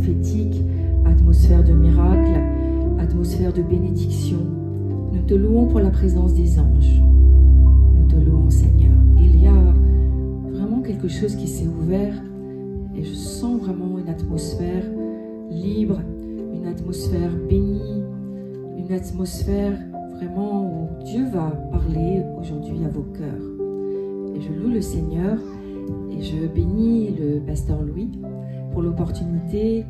prophétique, atmosphère de miracle, atmosphère de bénédiction. Nous te louons pour la présence des anges. Nous te louons, Seigneur. Il y a vraiment quelque chose qui s'est ouvert et je sens vraiment une atmosphère libre, une atmosphère bénie, une atmosphère vraiment où Dieu va parler aujourd'hui à vos cœurs. Et je loue le Seigneur et je bénis le pasteur Louis pour l'opportunité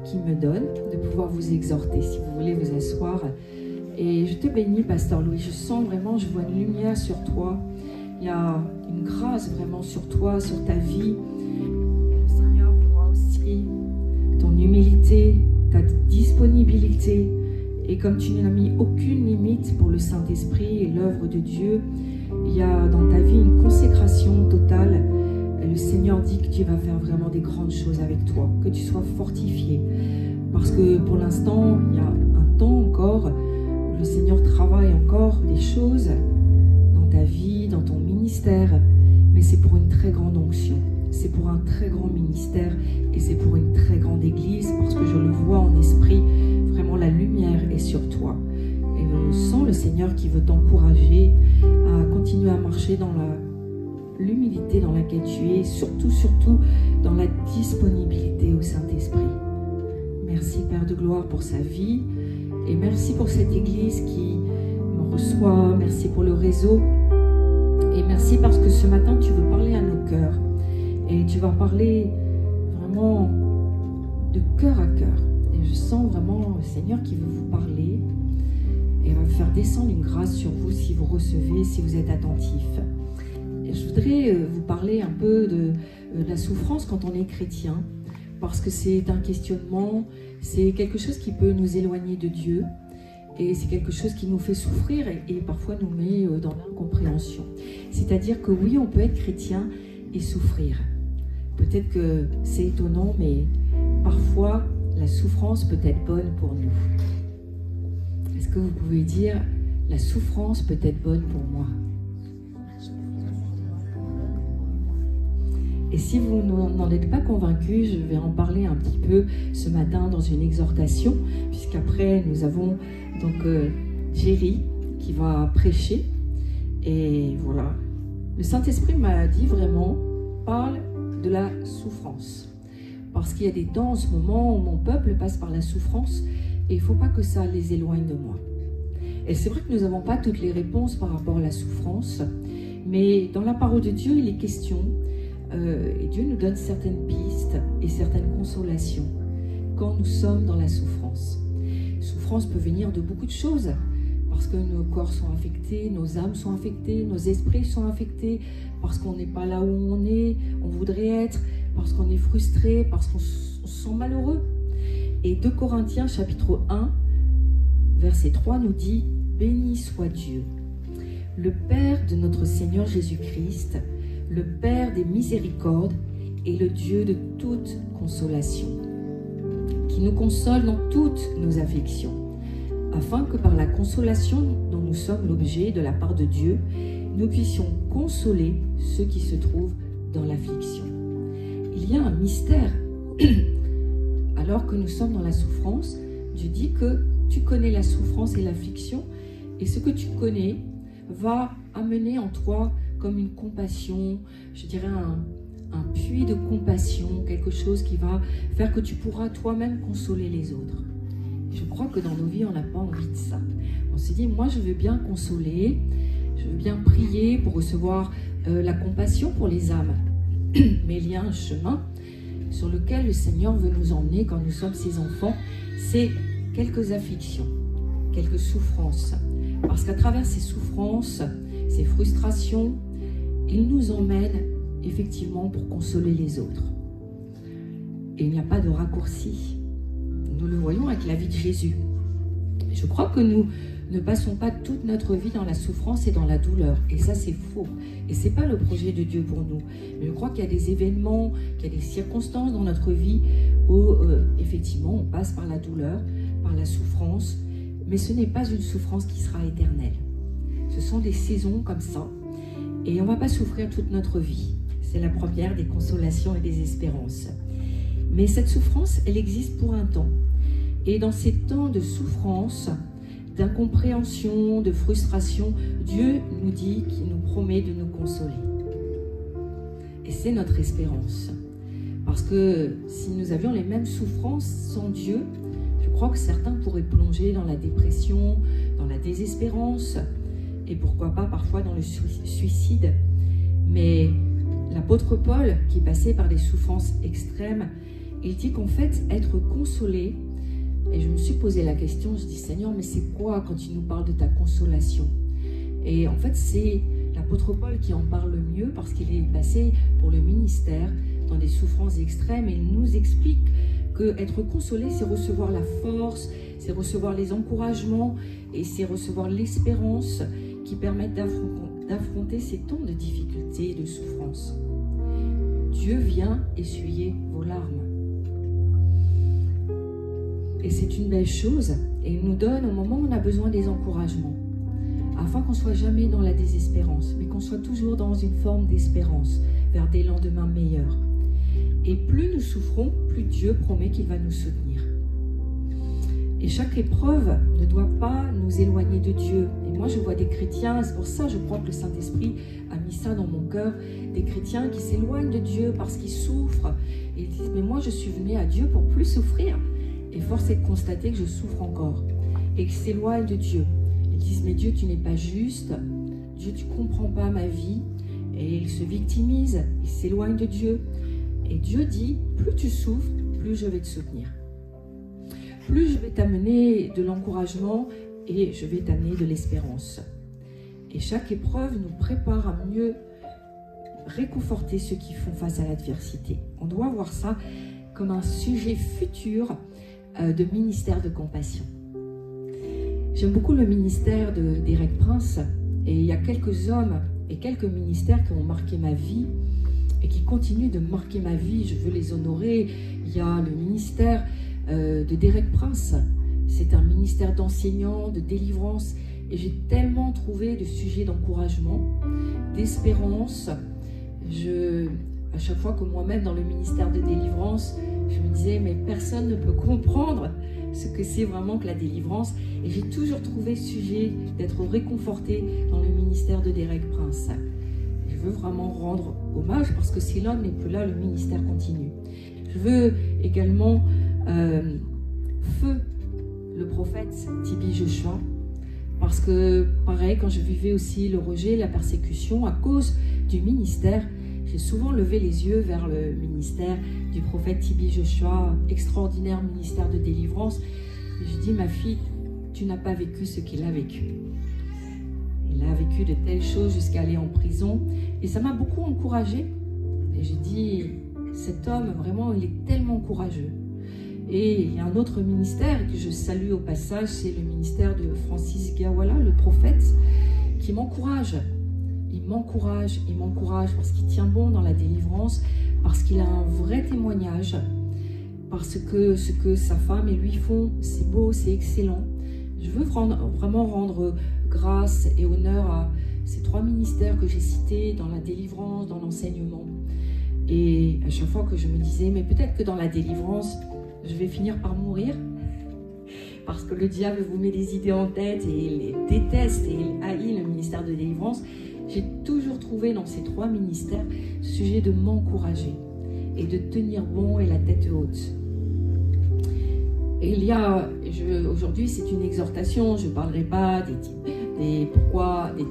qu'il me donne de pouvoir vous exhorter. Si vous voulez vous asseoir. Et je te bénis, pasteur Louis. Je sens vraiment, je vois une lumière sur toi. Il y a une grâce vraiment sur toi, sur ta vie. Et le Seigneur voit aussi ton humilité, ta disponibilité. Et comme tu n'as mis aucune limite pour le Saint-Esprit et l'œuvre de Dieu, il y a dans ta vie une consécration totale. Et le Seigneur dit que Dieu va faire vraiment des grandes choses avec toi, que tu sois fortifié. Parce que pour l'instant, il y a un temps encore où le Seigneur travaille encore des choses dans ta vie, dans ton ministère. Mais c'est pour une très grande onction, c'est pour un très grand ministère et c'est pour une très grande église parce que je le vois en esprit, vraiment la lumière est sur toi. Et je sens le Seigneur qui veut t'encourager à continuer à marcher dans l'humilité dans laquelle tu es, surtout dans la disponibilité au Saint-Esprit. Merci Père de gloire pour sa vie et merci pour cette église qui me reçoit, merci pour le réseau et merci parce que ce matin tu veux parler à nos cœurs et tu vas parler vraiment de cœur à cœur et je sens vraiment le Seigneur qui veut vous parler et va faire descendre une grâce sur vous si vous recevez, si vous êtes attentifs. Et je voudrais vous parler un peu de la souffrance quand on est chrétien parce que c'est un questionnement, c'est quelque chose qui peut nous éloigner de Dieu et c'est quelque chose qui nous fait souffrir et parfois nous met dans l'incompréhension. C'est-à-dire que oui, on peut être chrétien et souffrir. Peut-être que c'est étonnant, mais parfois la souffrance peut être bonne pour nous. Est-ce que vous pouvez dire la souffrance peut être bonne pour moi? Et si vous n'en êtes pas convaincu, je vais en parler un petit peu ce matin dans une exhortation, puisqu'après nous avons donc Jerry qui va prêcher. Et voilà, le Saint-Esprit m'a dit vraiment, parle de la souffrance. Parce qu'il y a des temps en ce moment où mon peuple passe par la souffrance et il ne faut pas que ça les éloigne de moi. Et c'est vrai que nous n'avons pas toutes les réponses par rapport à la souffrance, mais dans la parole de Dieu, il est question et Dieu nous donne certaines pistes et certaines consolations quand nous sommes dans la souffrance. La souffrance peut venir de beaucoup de choses, parce que nos corps sont affectés, nos âmes sont affectées, nos esprits sont affectés, parce qu'on n'est pas là où on voudrait être, parce qu'on est frustré, parce qu'on se sent malheureux. Et 2 Corinthiens chapitre 1, verset 3 nous dit « Béni soit Dieu, le Père de notre Seigneur Jésus-Christ, le Père des miséricordes et le Dieu de toute consolation, qui nous console dans toutes nos afflictions, afin que par la consolation dont nous sommes l'objet de la part de Dieu, nous puissions consoler ceux qui se trouvent dans l'affliction. » Il y a un mystère. Alors que nous sommes dans la souffrance, Dieu dit que tu connais la souffrance et l'affliction, et ce que tu connais va amener en toi comme une compassion, je dirais un puits de compassion, quelque chose qui va faire que tu pourras toi-même consoler les autres. Je crois que dans nos vies, on n'a pas envie de ça. On s'est dit, moi je veux bien consoler, je veux bien prier pour recevoir la compassion pour les âmes. Mais il y a un chemin sur lequel le Seigneur veut nous emmener quand nous sommes ses enfants, c'est quelques afflictions, quelques souffrances. Parce qu'à travers ces souffrances, ces frustrations, il nous emmène effectivement pour consoler les autres. Et il n'y a pas de raccourci. Nous le voyons avec la vie de Jésus. Je crois que nous ne passons pas toute notre vie dans la souffrance et dans la douleur. Et ça, c'est faux. Et ce n'est pas le projet de Dieu pour nous. Mais je crois qu'il y a des événements, qu'il y a des circonstances dans notre vie où, effectivement, on passe par la douleur, par la souffrance. Mais ce n'est pas une souffrance qui sera éternelle. Ce sont des saisons comme ça. Et on ne va pas souffrir toute notre vie. C'est la première des consolations et des espérances. Mais cette souffrance, elle existe pour un temps. Et dans ces temps de souffrance, d'incompréhension, de frustration, Dieu nous dit qu'il nous promet de nous consoler. Et c'est notre espérance. Parce que si nous avions les mêmes souffrances sans Dieu, je crois que certains pourraient plonger dans la dépression, dans la désespérance, et pourquoi pas parfois dans le suicide. Mais l'apôtre Paul, qui passait par des souffrances extrêmes, il dit qu'en fait, être consolé, et je me suis posé la question, je dis Seigneur, mais c'est quoi quand tu nous parles de ta consolation? Et en fait, c'est l'apôtre Paul qui en parle le mieux parce qu'il est passé pour le ministère dans des souffrances extrêmes et il nous explique que être consolé, c'est recevoir la force, c'est recevoir les encouragements et c'est recevoir l'espérance qui permettent d'affronter ces temps de difficultés et de souffrance. Dieu vient essuyer vos larmes. Et c'est une belle chose, et il nous donne au moment où on a besoin des encouragements, afin qu'on ne soit jamais dans la désespérance, mais qu'on soit toujours dans une forme d'espérance, vers des lendemains meilleurs. Et plus nous souffrons, plus Dieu promet qu'il va nous soutenir. Et chaque épreuve ne doit pas nous éloigner de Dieu. Et moi, je vois des chrétiens, c'est pour ça que je crois que le Saint-Esprit a mis ça dans mon cœur, des chrétiens qui s'éloignent de Dieu parce qu'ils souffrent. Et ils disent, mais moi, je suis venu à Dieu pour plus souffrir. Et force est de constater que je souffre encore. Et qu'ils s'éloignent de Dieu. Ils disent, mais Dieu, tu n'es pas juste. Dieu, tu ne comprends pas ma vie. Et ils se victimisent, ils s'éloignent de Dieu. Et Dieu dit, plus tu souffres, plus je vais te soutenir. Plus je vais t'amener de l'encouragement et je vais t'amener de l'espérance. Et chaque épreuve nous prépare à mieux réconforter ceux qui font face à l'adversité. On doit voir ça comme un sujet futur de ministère de compassion. J'aime beaucoup le ministère d'Eric Prince et il y a quelques hommes et quelques ministères qui ont marqué ma vie et qui continuent de marquer ma vie. Je veux les honorer. Il y a le ministère de Derek Prince. C'est un ministère d'enseignants, de délivrance. Et j'ai tellement trouvé de sujets d'encouragement, d'espérance. À chaque fois que moi-même, dans le ministère de délivrance, je me disais, mais personne ne peut comprendre ce que c'est vraiment que la délivrance. Et j'ai toujours trouvé sujet d'être réconforté dans le ministère de Derek Prince. Je veux vraiment rendre hommage parce que si l'homme n'est plus là, le ministère continue. Je veux également feu le prophète Tibi Joshua parce que pareil, quand je vivais aussi le rejet, la persécution à cause du ministère, j'ai souvent levé les yeux vers le ministère du prophète Tibi Joshua, extraordinaire ministère de délivrance. Et je dis, ma fille, tu n'as pas vécu ce qu'il a vécu. Il a vécu de telles choses jusqu'à aller en prison. Et ça m'a beaucoup encouragée. Et j'ai dit, cet homme, vraiment, il est tellement courageux. Et il y a un autre ministère que je salue au passage, c'est le ministère de Francis Gawala, le prophète, qui m'encourage. Il m'encourage parce qu'il tient bon dans la délivrance, parce qu'il a un vrai témoignage, parce que ce que sa femme et lui font, c'est beau, c'est excellent. Je veux vraiment rendre grâce et honneur à ces trois ministères que j'ai cités dans la délivrance, dans l'enseignement. Et à chaque fois que je me disais, mais peut-être que dans la délivrance, je vais finir par mourir, parce que le diable vous met des idées en tête et il déteste et il haït le ministère de délivrance. J'ai toujours trouvé dans ces trois ministères ce sujet de m'encourager et de tenir bon et la tête haute. Et il y a, aujourd'hui c'est une exhortation, je ne parlerai pas des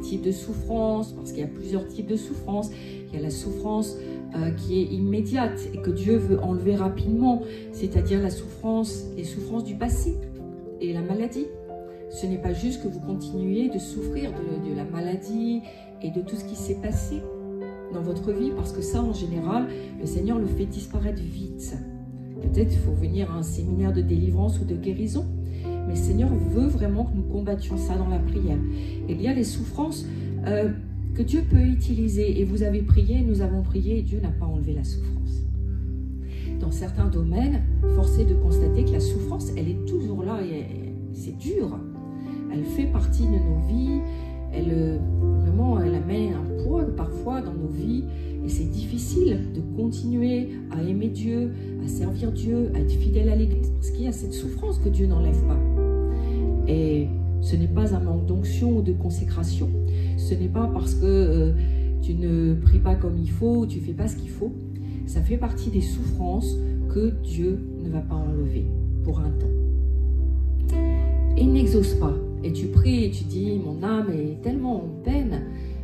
types de souffrance, parce qu'il y a plusieurs types de souffrance. Il y a la souffrance qui est immédiate et que Dieu veut enlever rapidement, c'est-à-dire les souffrances du passé et la maladie. Ce n'est pas juste que vous continuez de souffrir de la maladie et de tout ce qui s'est passé dans votre vie, parce que ça, en général, le Seigneur le fait disparaître vite. Peut-être il faut venir à un séminaire de délivrance ou de guérison, mais le Seigneur veut vraiment que nous combattions ça dans la prière. Et il y a les souffrances que Dieu peut utiliser, et vous avez prié, nous avons prié, et Dieu n'a pas enlevé la souffrance. Dans certains domaines, force est de constater que la souffrance, elle est toujours là, et c'est dur. Elle fait partie de nos vies, elle amène un poids parfois dans nos vies Et c'est difficile de continuer à aimer Dieu, à servir Dieu, à être fidèle à l'Église, parce qu'il y a cette souffrance que Dieu n'enlève pas. Et ce n'est pas un manque d'onction ou de consécration. Ce n'est pas parce que tu ne pries pas comme il faut, ou tu ne fais pas ce qu'il faut. Ça fait partie des souffrances que Dieu ne va pas enlever pour un temps. Et il n'exauce pas. Et tu pries et tu dis, mon âme est tellement en peine.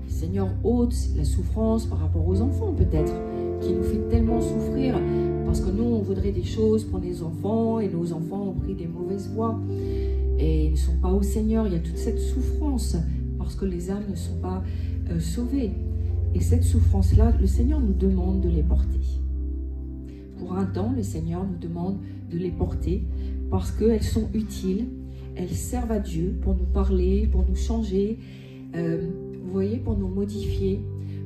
Seigneur, ôte la souffrance par rapport aux enfants peut-être, qui nous fait tellement souffrir, parce que nous, on voudrait des choses pour les enfants, et nos enfants ont pris des mauvaises voies, et ils ne sont pas au Seigneur. Il y a toute cette souffrance, parce que les âmes ne sont pas sauvées. Et cette souffrance-là, le Seigneur nous demande de les porter. Pour un temps, le Seigneur nous demande de les porter, parce qu'elles sont utiles, elles servent à Dieu pour nous parler, pour nous changer, vous voyez, pour nous modifier,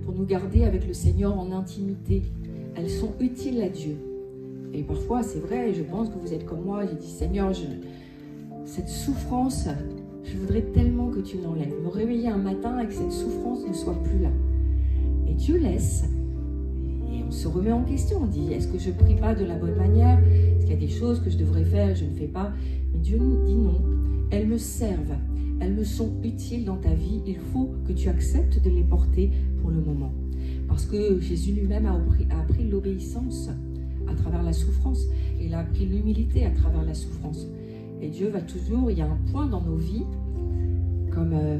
pour nous garder avec le Seigneur en intimité. Elles sont utiles à Dieu. Et parfois, c'est vrai, je pense que vous êtes comme moi, j'ai dit, Seigneur, cette souffrance, je voudrais tellement que tu l'enlèves. Me réveiller un matin et que cette souffrance ne soit plus là. Et Dieu laisse. Et on se remet en question, on dit, est-ce que je ne prie pas de la bonne manière? Est-ce qu'il y a des choses que je devrais faire et je ne fais pas? Mais Dieu nous dit non, elles me servent. Elles me sont utiles dans ta vie, il faut que tu acceptes de les porter pour le moment. Parce que Jésus lui-même a appris l'obéissance à travers la souffrance. Il a appris l'humilité à travers la souffrance. Et Dieu va toujours, il y a un point dans nos vies, comme un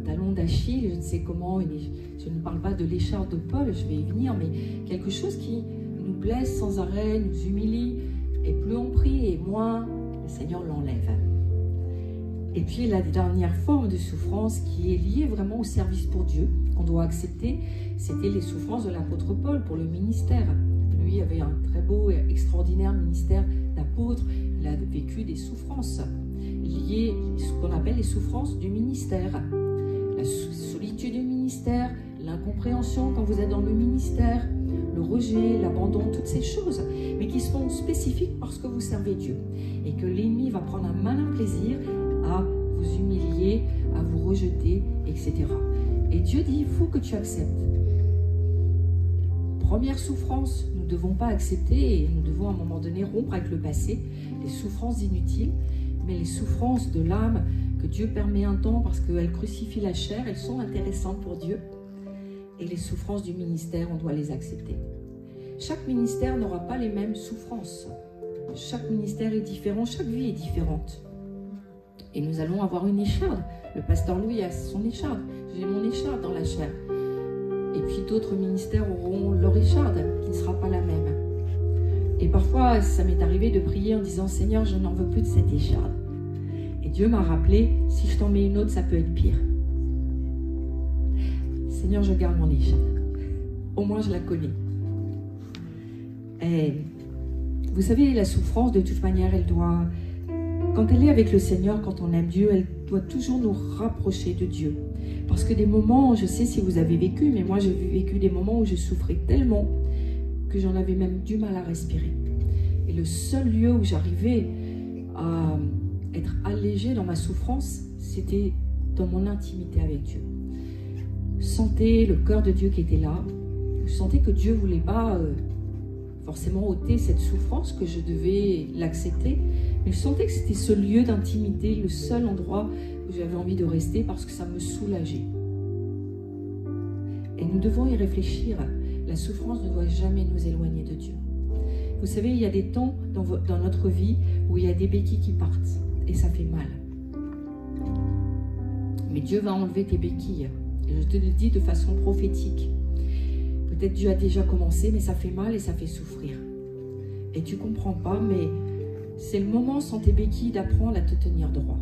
talon d'Achille, je ne sais comment, je ne parle pas de l'écharpe de Paul, je vais y venir, mais quelque chose qui nous blesse sans arrêt, nous humilie, et plus on prie, et moins le Seigneur l'enlève. Et puis la dernière forme de souffrance qui est liée vraiment au service pour Dieu, qu'on doit accepter, c'était les souffrances de l'apôtre Paul pour le ministère. Lui avait un très beau et extraordinaire ministère d'apôtre. Il a vécu des souffrances liées, ce qu'on appelle les souffrances du ministère. La solitude du ministère, l'incompréhension quand vous êtes dans le ministère, le rejet, l'abandon, toutes ces choses, mais qui sont spécifiques parce que vous servez Dieu. Et que l'ennemi va prendre un malin plaisir à vous humilier, à vous rejeter, etc. Et Dieu dit, il faut que tu acceptes. Première souffrance, nous ne devons pas accepter et nous devons à un moment donné rompre avec le passé, les souffrances inutiles, mais les souffrances de l'âme que Dieu permet un temps parce qu'elles crucifient la chair, elles sont intéressantes pour Dieu. Et les souffrances du ministère, on doit les accepter. Chaque ministère n'aura pas les mêmes souffrances. Chaque ministère est différent, chaque vie est différente. Et nous allons avoir une écharde. Le pasteur Louis a son écharde. J'ai mon écharde dans la chair. Et puis d'autres ministères auront leur écharde, qui ne sera pas la même. Et parfois, ça m'est arrivé de prier en disant, Seigneur, je n'en veux plus de cette écharde. Et Dieu m'a rappelé, si je t'en mets une autre, ça peut être pire. Seigneur, je garde mon écharde. Au moins, je la connais. Et vous savez, la souffrance, de toute manière, elle doit... Quand elle est avec le Seigneur, quand on aime Dieu, elle doit toujours nous rapprocher de Dieu. Parce que des moments, je sais si vous avez vécu, mais moi j'ai vécu des moments où je souffrais tellement que j'en avais même du mal à respirer. Et le seul lieu où j'arrivais à être allégée dans ma souffrance, c'était dans mon intimité avec Dieu. Je sentais le cœur de Dieu qui était là. Je sentais que Dieu ne voulait pas forcément ôter cette souffrance, que je devais l'accepter. Mais je sentais que c'était ce lieu d'intimité, le seul endroit où j'avais envie de rester parce que ça me soulageait. Et nous devons y réfléchir. La souffrance ne doit jamais nous éloigner de Dieu. Vous savez, il y a des temps dans notre vie où il y a des béquilles qui partent et ça fait mal. Mais Dieu va enlever tes béquilles. Et je te le dis de façon prophétique. Peut-être Dieu a déjà commencé, mais ça fait mal et ça fait souffrir. Et tu ne comprends pas, mais c'est le moment sans tes béquilles d'apprendre à te tenir droit.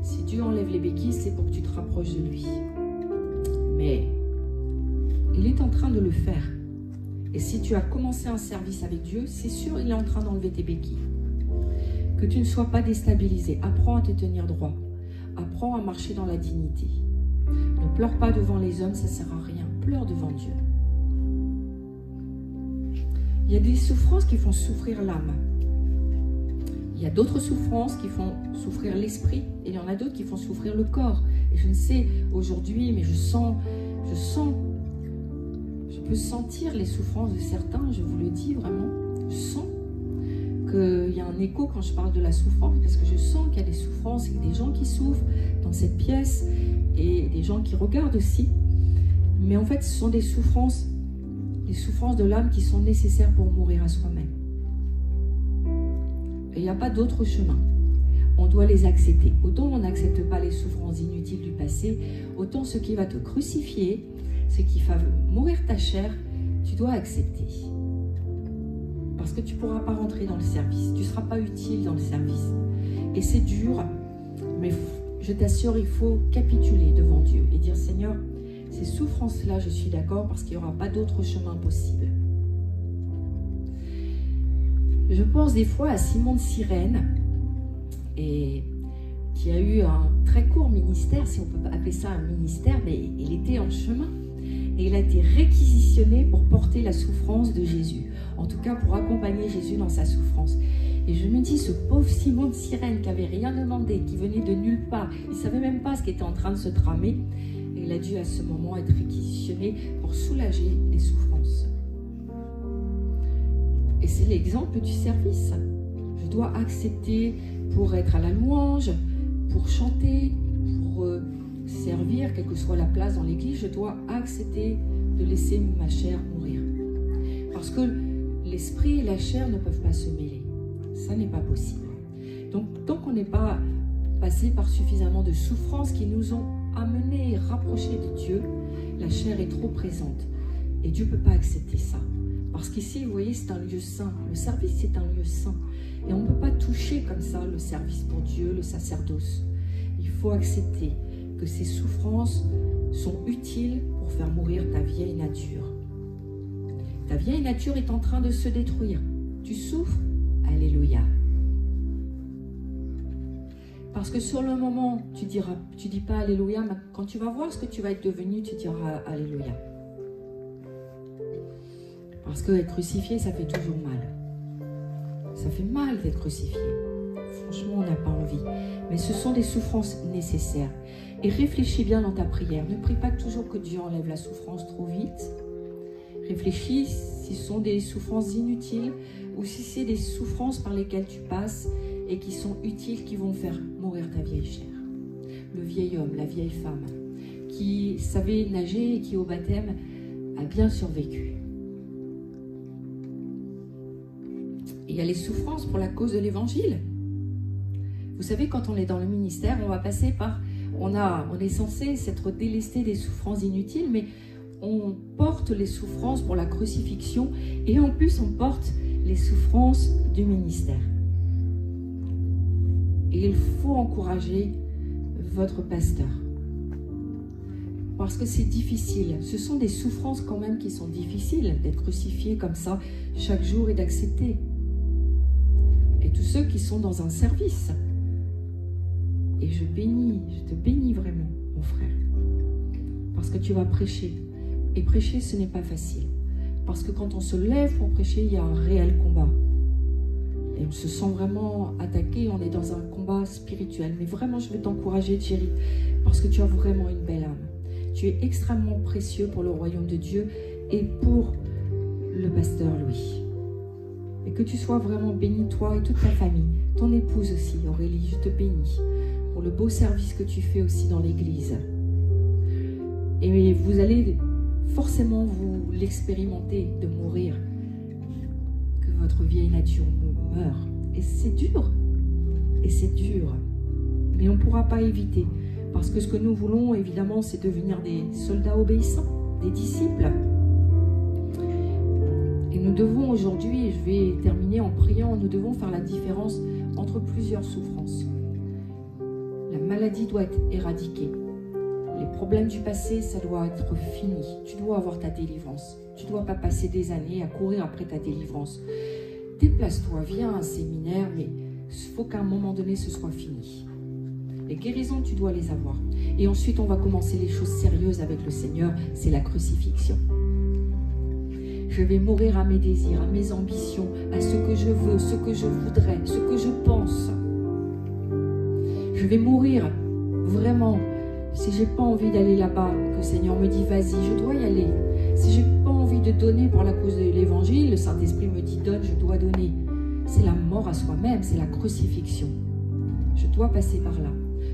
Si Dieu enlève les béquilles, c'est pour que tu te rapproches de lui. Mais il est en train de le faire. Et si tu as commencé un service avec Dieu, c'est sûr il est en train d'enlever tes béquilles. Que tu ne sois pas déstabilisé. Apprends à te tenir droit. Apprends à marcher dans la dignité. Ne pleure pas devant les hommes, ça ne sert à rien. Pleure devant Dieu. Il y a des souffrances qui font souffrir l'âme. Il y a d'autres souffrances qui font souffrir l'esprit. Et il y en a d'autres qui font souffrir le corps. Et je ne sais aujourd'hui, mais je sens peux sentir les souffrances de certains, je vous le dis vraiment. Je sens qu'il y a un écho quand je parle de la souffrance, parce que je sens qu'il y a des souffrances et des gens qui souffrent dans cette pièce et des gens qui regardent aussi. Mais en fait, ce sont des souffrances de l'âme qui sont nécessaires pour mourir à soi-même. Et il n'y a pas d'autre chemin. On doit les accepter. Autant on n'accepte pas les souffrances inutiles du passé, autant ce qui va te crucifier, ce qui va mourir ta chair, tu dois accepter. Parce que tu ne pourras pas rentrer dans le service. Tu ne seras pas utile dans le service. Et c'est dur, mais je t'assure, il faut capituler devant Dieu et dire, Seigneur, ces souffrances-là, je suis d'accord parce qu'il n'y aura pas d'autre chemin possible. Je pense des fois à Simon de Cyrène, et qui a eu un très court ministère, si on peut appeler ça un ministère, mais il était en chemin. Et il a été réquisitionné pour porter la souffrance de Jésus. En tout cas, pour accompagner Jésus dans sa souffrance. Et je me dis, ce pauvre Simon de Cyrène qui n'avait rien demandé, qui venait de nulle part, il ne savait même pas ce qui était en train de se tramer. Et il a dû à ce moment être réquisitionné pour soulager les souffrances. Et c'est l'exemple du service. Je dois accepter pour être à la louange, pour chanter, pour servir, quelle que soit la place dans l'église, je dois accepter de laisser ma chair mourir. Parce que l'esprit et la chair ne peuvent pas se mêler. Ça n'est pas possible. Donc, tant qu'on n'est pas passé par suffisamment de souffrances qui nous ont amenés et rapprochés de Dieu, la chair est trop présente. Et Dieu ne peut pas accepter ça. Parce qu'ici, vous voyez, c'est un lieu saint. Le service, c'est un lieu saint. Et on ne peut pas toucher comme ça le service pour Dieu, le sacerdoce. Il faut accepter que ces souffrances sont utiles pour faire mourir ta vieille nature. Ta vieille nature est en train de se détruire. Tu souffres? Alléluia. Parce que sur le moment, tu dis pas Alléluia, mais quand tu vas voir ce que tu vas être devenu, tu diras Alléluia. Parce que être crucifié, ça fait toujours mal. Ça fait mal d'être crucifié. Franchement, on n'a pas envie. Mais ce sont des souffrances nécessaires. Et réfléchis bien dans ta prière. Ne prie pas toujours que Dieu enlève la souffrance trop vite. Réfléchis si ce sont des souffrances inutiles ou si c'est des souffrances par lesquelles tu passes et qui sont utiles, qui vont faire mourir ta vieille chair. Le vieil homme, la vieille femme, qui savait nager et qui au baptême a bien survécu. Il y a les souffrances pour la cause de l'évangile. Vous savez, quand on est dans le ministère, on va passer par... On est censé s'être délesté des souffrances inutiles, mais on porte les souffrances pour la crucifixion et en plus on porte les souffrances du ministère. Et il faut encourager votre pasteur. Parce que c'est difficile. Ce sont des souffrances quand même qui sont difficiles d'être crucifié comme ça chaque jour et d'accepter. Et tous ceux qui sont dans un service. Et je te bénis vraiment, mon frère. Parce que tu vas prêcher. Et prêcher, ce n'est pas facile. Parce que quand on se lève pour prêcher, il y a un réel combat. Et on se sent vraiment attaqué, on est dans un combat spirituel. Mais vraiment, je veux t'encourager, Thierry, parce que tu as vraiment une belle âme. Tu es extrêmement précieux pour le royaume de Dieu et pour le pasteur Louis. Et que tu sois vraiment béni, toi et toute ta famille. Ton épouse aussi, Aurélie, je te bénis pour le beau service que tu fais aussi dans l'église. Et vous allez forcément vous l'expérimenter de mourir, que votre vieille nature meurt. Et c'est dur. Et c'est dur. Mais on ne pourra pas éviter. Parce que ce que nous voulons, évidemment, c'est devenir des soldats obéissants, des disciples. Et nous devons aujourd'hui, et je vais terminer en priant, nous devons faire la différence entre plusieurs souffrances. La maladie doit être éradiquée. Les problèmes du passé, ça doit être fini. Tu dois avoir ta délivrance. Tu ne dois pas passer des années à courir après ta délivrance. Déplace-toi, viens à un séminaire, mais il faut qu'à un moment donné, ce soit fini. Les guérisons, tu dois les avoir. Et ensuite, on va commencer les choses sérieuses avec le Seigneur, c'est la crucifixion. Je vais mourir à mes désirs, à mes ambitions, à ce que je veux, ce que je voudrais, ce que je pense. Je vais mourir vraiment Si j'ai pas envie d'aller là-bas, que le Seigneur me dit vas-y, je dois y aller. Si j'ai pas envie de donner pour la cause de l'évangile, le Saint-Esprit me dit donne, je dois donner. C'est la mort à soi-même, c'est la crucifixion. Je dois passer par là.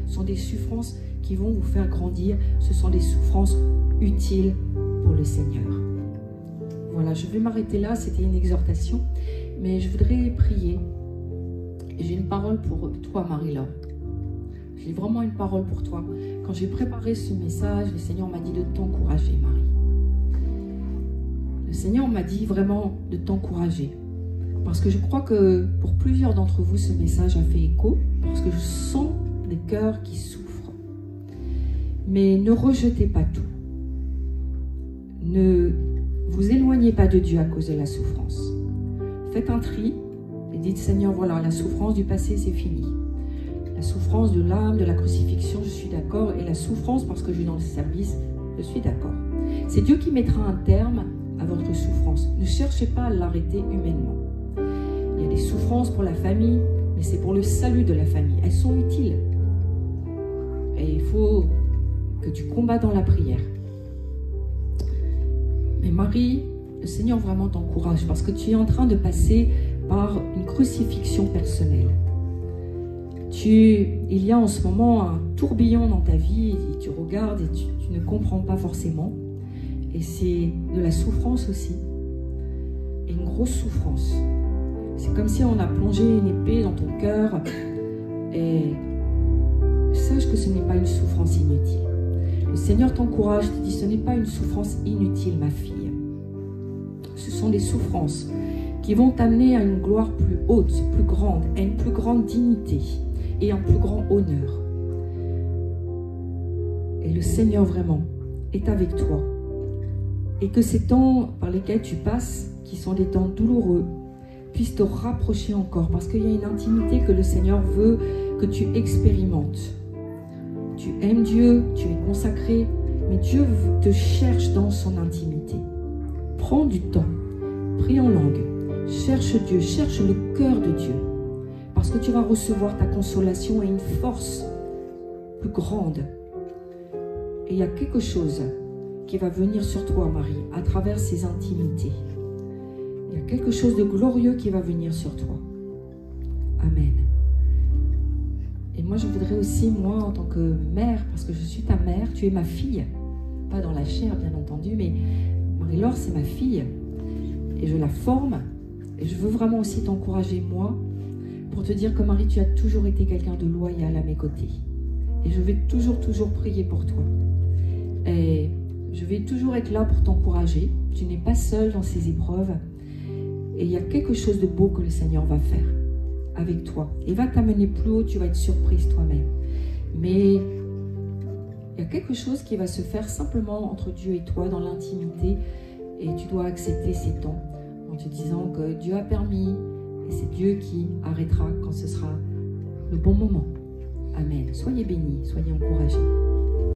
Ce sont des souffrances qui vont vous faire grandir. Ce sont des souffrances utiles pour le Seigneur. Voilà, je vais m'arrêter là. C'était une exhortation. Mais je voudrais prier. J'ai une parole pour toi, Marie-Laure. J'ai vraiment une parole pour toi. Quand j'ai préparé ce message, le Seigneur m'a dit de t'encourager, Marie. Le Seigneur m'a dit vraiment de t'encourager. Parce que je crois que pour plusieurs d'entre vous, ce message a fait écho. Parce que je sens des cœurs qui souffrent. Mais ne rejetez pas tout. Ne vous éloignez pas de Dieu à cause de la souffrance. Faites un tri et dites, Seigneur, voilà, la souffrance du passé, c'est fini. La souffrance de l'âme, de la crucifixion, je suis d'accord. Et la souffrance parce que je suis dans le service, je suis d'accord. C'est Dieu qui mettra un terme à votre souffrance. Ne cherchez pas à l'arrêter humainement. Il y a des souffrances pour la famille, mais c'est pour le salut de la famille. Elles sont utiles. Et il faut que tu combats dans la prière. Mais Marie, le Seigneur vraiment t'encourage parce que tu es en train de passer par une crucifixion personnelle. Il y a en ce moment un tourbillon dans ta vie et tu regardes et tu ne comprends pas forcément. Et c'est de la souffrance aussi. Et une grosse souffrance. C'est comme si on a plongé une épée dans ton cœur. Et sache que ce n'est pas une souffrance inutile. Le Seigneur t'encourage, te dit, ce n'est pas une souffrance inutile, ma fille. Ce sont des souffrances qui vont t'amener à une gloire plus haute, plus grande, à une plus grande dignité et un plus grand honneur. Et le Seigneur vraiment est avec toi. Et que ces temps par lesquels tu passes, qui sont des temps douloureux, puissent te rapprocher encore, parce qu'il y a une intimité que le Seigneur veut que tu expérimentes. Tu aimes Dieu, tu es consacré, mais Dieu te cherche dans son intimité. Prends du temps, prie en langue, cherche Dieu, cherche le cœur de Dieu, parce que tu vas recevoir ta consolation et une force plus grande. Et il y a quelque chose qui va venir sur toi, Marie, à travers ces intimités. Il y a quelque chose de glorieux qui va venir sur toi. Amen. Et moi, je voudrais aussi, moi, en tant que mère, parce que je suis ta mère, tu es ma fille, pas dans la chair, bien entendu, mais Marie-Laure, c'est ma fille, et je la forme, et je veux vraiment aussi t'encourager, moi, pour te dire que Marie, tu as toujours été quelqu'un de loyal à mes côtés. Et je vais toujours prier pour toi. Et je vais toujours être là pour t'encourager. Tu n'es pas seule dans ces épreuves. Et il y a quelque chose de beau que le Seigneur va faire avec toi. Il va t'amener plus haut, tu vas être surprise toi-même. Mais il y a quelque chose qui va se faire simplement entre Dieu et toi dans l'intimité. Et tu dois accepter ces temps en te disant que Dieu a permis et c'est Dieu qui arrêtera quand ce sera le bon moment. Amen. Soyez bénis, soyez encouragés.